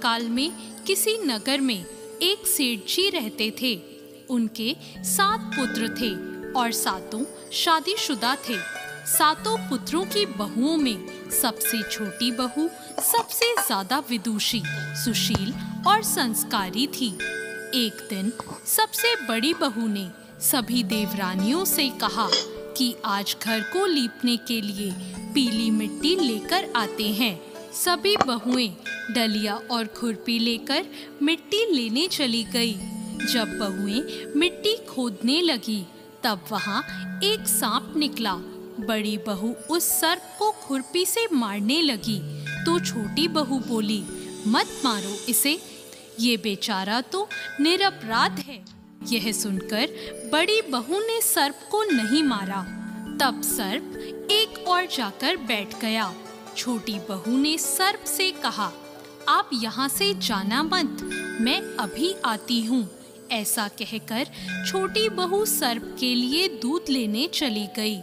काल में किसी नगर में एक सेठ जी रहते थे। उनके 7 पुत्र थे और सातों शादीशुदा थे। सातों पुत्रों की बहुओं में सबसे छोटी बहू सबसे ज्यादा विदुषी, सुशील और संस्कारी थी। एक दिन सबसे बड़ी बहू ने सभी देवरानियों से कहा कि आज घर को लीपने के लिए पीली मिट्टी लेकर आते हैं। सभी बहुएं डलिया और खुरपी लेकर मिट्टी लेने चली गई। जब बहुएं मिट्टी खोदने लगी तब वहां एक सांप निकला। बड़ी बहू उस सर्प को खुरपी से मारने लगी तो छोटी बहू बोली, मत मारो इसे, ये बेचारा तो निरपराध है। यह सुनकर बड़ी बहू ने सर्प को नहीं मारा। तब सर्प एक और जाकर बैठ गया। छोटी बहू ने सर्प से कहा, आप यहाँ से जाना मत, मैं अभी आती हूँ। ऐसा कहकर छोटी बहू सर्प के लिए दूध लेने चली गई।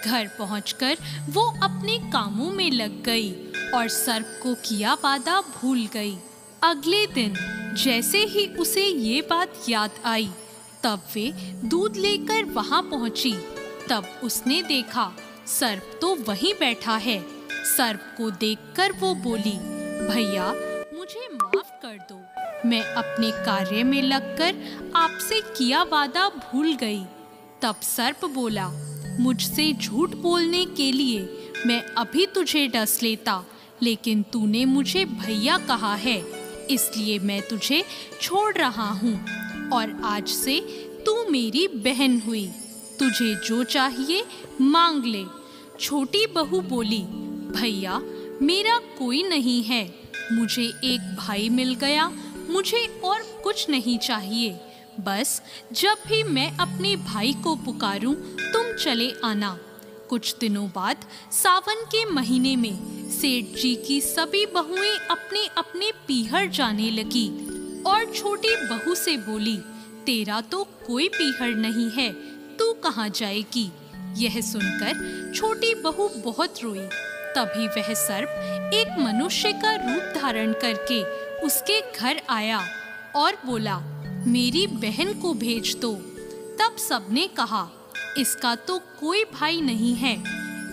घर पहुंचकर वो अपने कामों में लग गई और सर्प को किया वादा भूल गई। अगले दिन जैसे ही उसे ये बात याद आई तब वे दूध लेकर वहां पहुंची। तब उसने देखा सर्प तो वहीं बैठा है। सर्प को देखकर वो बोली, भैया मुझे माफ कर दो, मैं अपने कार्य में लगकर आपसे किया वादा भूल गई। तब सर्प बोला, मुझसे झूठ बोलने के लिए मैं अभी तुझे डस लेता, लेकिन तूने मुझे भैया कहा है, इसलिए मैं तुझे छोड़ रहा हूँ और आज से तू मेरी बहन हुई। तुझे जो चाहिए मांग ले। छोटी बहू बोली, भैया मेरा कोई नहीं है, मुझे एक भाई मिल गया, मुझे और कुछ नहीं चाहिए। बस जब भी मैं अपने भाई को पुकारूं तुम चले आना। कुछ दिनों बाद सावन के महीने में सेठ जी की सभी बहुएं अपने अपने पीहर जाने लगी और छोटी बहू से बोली, तेरा तो कोई पीहर नहीं है, तू कहाँ जाएगी? यह सुनकर छोटी बहू बहुत रोई। तभी वह सर्प एक मनुष्य का रूप धारण करके उसके घर आया और बोला, मेरी बहन को भेज दो। तब सबने कहा, इसका तो कोई भाई नहीं है।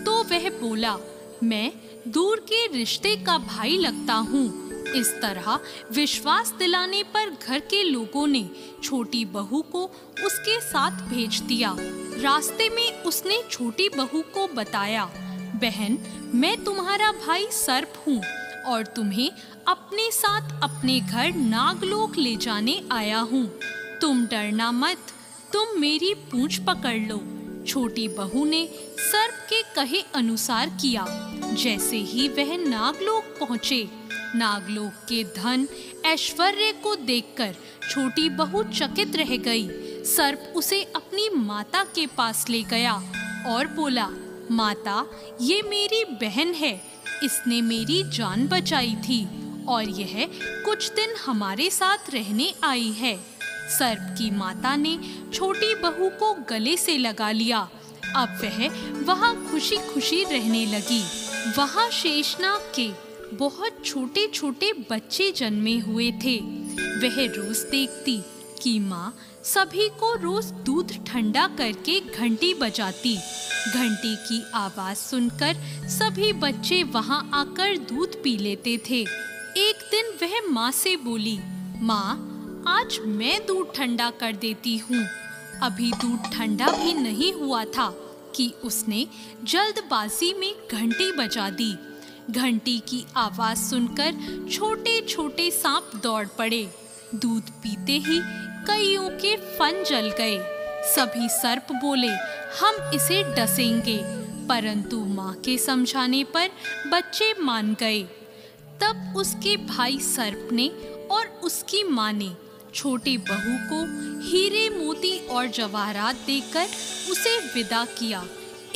तो वह बोला, मैं दूर के रिश्ते का भाई लगता हूँ। इस तरह विश्वास दिलाने पर घर के लोगों ने छोटी बहू को उसके साथ भेज दिया। रास्ते में उसने छोटी बहू को बताया, बहन मैं तुम्हारा भाई सर्प हूँ और तुम्हें अपने साथ अपने घर नागलोक ले जाने आया हूँ। तुम डरना मत, तुम मेरी पूंछ पकड़ लो। छोटी बहू ने सर्प के कहे अनुसार किया। जैसे ही वह नागलोक पहुँचे, नागलोक के धन ऐश्वर्य को देखकर छोटी बहू चकित रह गई। सर्प उसे अपनी माता के पास ले गया और बोला, माता ये मेरी बहन है, इसने मेरी जान बचाई थी और यह कुछ दिन हमारे साथ रहने आई है। सर्प की माता ने छोटी बहू को गले से लगा लिया। अब वह वहाँ खुशी खुशी रहने लगी। वहाँ शेषनाग के बहुत छोटे छोटे बच्चे जन्मे हुए थे। वह रोज देखती कि माँ सभी को रोज दूध ठंडा करके घंटी बजाती। घंटी की आवाज सुनकर सभी बच्चे वहां आकर दूध पी लेते थे। एक दिन वह माँ से बोली, माँ आज मैं दूध ठंडा कर देती हूँ। अभी दूध ठंडा भी नहीं हुआ था कि उसने जल्दबाजी में घंटी बजा दी। घंटी की आवाज सुनकर छोटे छोटे सांप दौड़ पड़े। दूध पीते ही कईयों के फन जल गए। सभी सर्प बोले, हम इसे डसेंगे, परंतु माँ के समझाने पर बच्चे मान गए। तब उसके भाई सर्प ने और उसकी माँ ने छोटी बहू को हीरे मोती और जवाहरात देकर उसे विदा किया।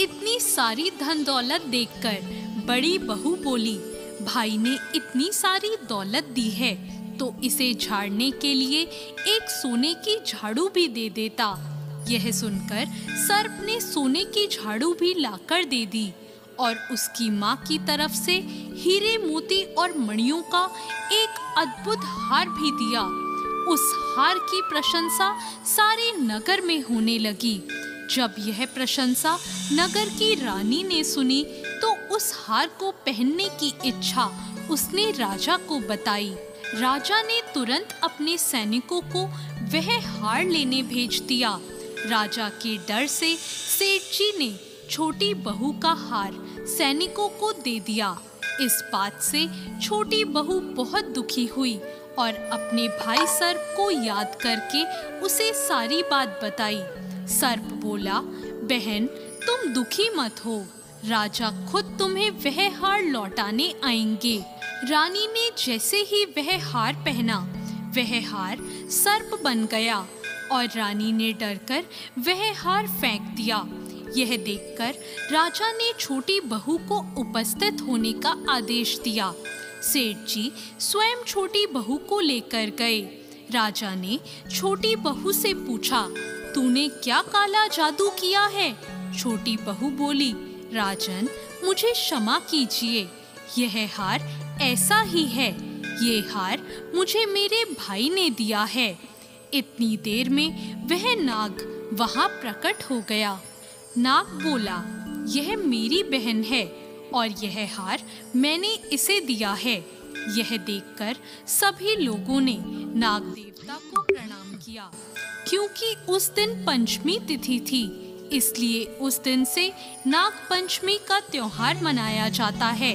इतनी सारी धन दौलत देखकर बड़ी बहू बोली, भाई ने इतनी सारी दौलत दी है तो इसे झाड़ने के लिए एक सोने की झाड़ू भी दे देता। यह सुनकर सर्प ने सोने की झाड़ू भी लाकर दे दी और उसकी माँ की तरफ से हीरे मोती और मणियों का एक अद्भुत हार भी दिया। उस हार की प्रशंसा सारे नगर में होने लगी। जब यह प्रशंसा नगर की रानी ने सुनी तो उस हार को पहनने की इच्छा उसने राजा को बताई। राजा ने तुरंत अपने सैनिकों को वह हार लेने भेज दिया। राजा के डर से सेठ जी ने छोटी बहू का हार सैनिकों को दे दिया। इस बात से छोटी बहू बहुत दुखी हुई और अपने भाई सर्प को याद करके उसे सारी बात बताई। सर्प बोला, बहन तुम दुखी मत हो, राजा खुद तुम्हें वह हार लौटाने आएंगे। रानी ने जैसे ही वह हार पहना, वह हार सर्प बन गया और रानी ने डरकर वह हार फेंक दिया। यह देखकर राजा ने छोटी बहू को उपस्थित होने का आदेश दिया। सेठ जी स्वयं छोटी बहू को लेकर गए। राजा ने छोटी बहू से पूछा, तूने क्या काला जादू किया है? छोटी बहू बोली, राजन मुझे क्षमा कीजिए, यह हार ऐसा ही है। ये हार मुझे मेरे भाई ने दिया है। इतनी देर में वह नाग वहां प्रकट हो गया। नाग बोला, यह मेरी बहन है और यह हार मैंने इसे दिया है। यह देखकर सभी लोगों ने नाग देवता को प्रणाम किया। क्योंकि उस दिन पंचमी तिथि थी, इसलिए उस दिन से नाग पंचमी का त्योहार मनाया जाता है।